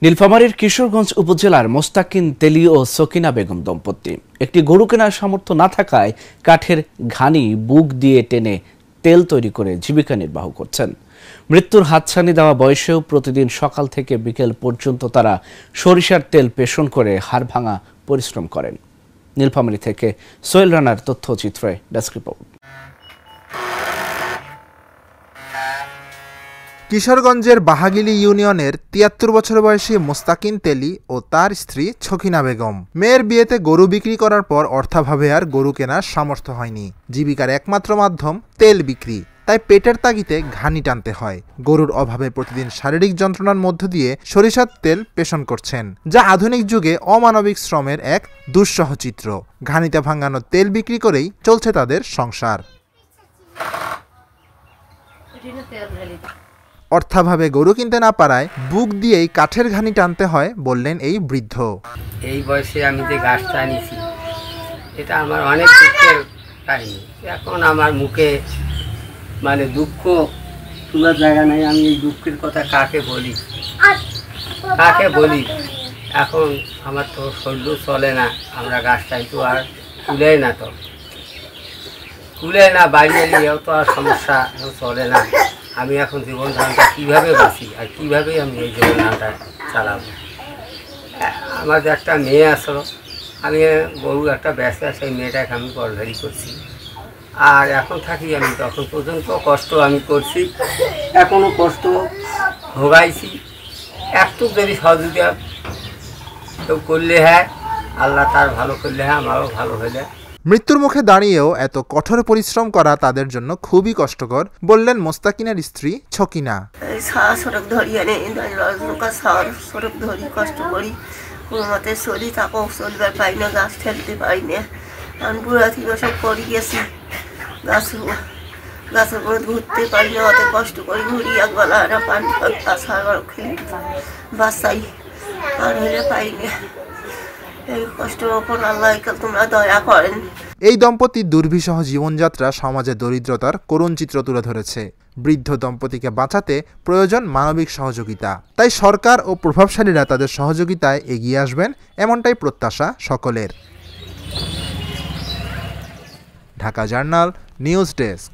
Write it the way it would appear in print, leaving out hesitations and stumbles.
নীলফামারীর কিশোরগঞ্জ উপজেলার মোস্তাকিন তেলি ও সকিনা বেগম দম্পতি একটি গরু কেনার সামর্থ্য না থাকায় কাঠের ঘানি বুক দিয়ে টেনে তেল তৈরি করে জীবিকা নির্বাহ করছেন। মৃত্যুর হাতছানি দেওয়া বয়সেও প্রতিদিন সকাল থেকে বিকেল পর্যন্ত তারা সরিষার তেল পেষণ করে হাড়ভাঙা পরিশ্রম করেন। নীলফামারী থেকে সোহেল রানার তথ্যচিত্রে ডেস্ক রিপোর্ট। কিশোরগঞ্জের বাহাগিলি ইউনিয়নের ৭৩ বছর বয়সী মোস্তাকিন তেলি ও তার স্ত্রী ছকিনা বেগম। মেয়ের বিয়েতে গরু বিক্রি করার পর অর্থাভাবে আর গরু কেনার সামর্থ্য হয়নি। জীবিকার একমাত্র মাধ্যম তেল বিক্রি, তাই পেটের তাগিদে ঘানি টানতে হয়। গরুর অভাবে প্রতিদিন শারীরিক যন্ত্রণার মধ্য দিয়ে সরিষার তেল পেষণ করছেন, যা আধুনিক যুগে অমানবিক শ্রমের এক দুঃসহ চিত্র। ঘানিতে ভাঙানো তেল বিক্রি করেই চলছে তাদের সংসার। অর্থাভাবে গরু কিনতে না পারায় বুক দিয়েই কাঠের ঘানি টানতে হয় বললেন এই বৃদ্ধ। এই বয়সে আমি যে গাছটা আনিছি এটা আমার অনেক দুঃখের কাহিনী। এখন আমার মুখে মানে দুঃখ তোলার জায়গা নেই। আমি এই দুঃখের কথা কাকে বলি। এখন আমার তো শরীর চলে না, আমরা গাছটা তো আর তুলে না বাইরে নিয়েও তো আর সমস্যা চলে না। আমি এখন জীবন ধারণটা কীভাবে বাঁচি আর কীভাবে আমি এই জীবন ধারণটা চালাবো। আমার যে একটা মেয়ে আসলো, আমি গরু একটা ব্যস্ত সেই মেয়েটাকে আমি পরধারি করছি। আর এখন থাকি আমি তখন পর্যন্ত কষ্ট আমি করছি, এখনও কষ্ট ভোগাইছি। একটু যদি সহযোগিতা কেউ করলে হ্যাঁ, আল্লাহ তার ভালো করলে হ্যাঁ, আমারও ভালো হলে। মৃত্যুর মুখে দাঁড়িয়েও এত কঠোর পরিশ্রম করা তাদের জন্য খুবই কষ্টকর বললেন মোস্তাকিনের স্ত্রী ছকিনা। সড়ক ধরি সড়ক ধরি কষ্ট করি, কোনো মতে চলি তাকে চলবার পাই না, গাছ ঠেলতে পারি না। আমি বুড়া থেকে সব করে গেছি, গাছের উপরে ঘুরতে পারি না, অত কষ্ট করি ঘুরি একবেলা পানি খেলি বাসাই আর হইলে পাই না। এই দম্পতির দুর্বিষহ জীবনযাত্রা সমাজে দরিদ্রতার করুণ চিত্র তুলে ধরেছে। বৃদ্ধ দম্পতিকে বাঁচাতে প্রয়োজন মানবিক সহযোগিতা, তাই সরকার ও প্রভাবশালীরা তাদের সহযোগিতায় এগিয়ে আসবেন, এমনটাই প্রত্যাশা সকলের। Dhaka journal news desk.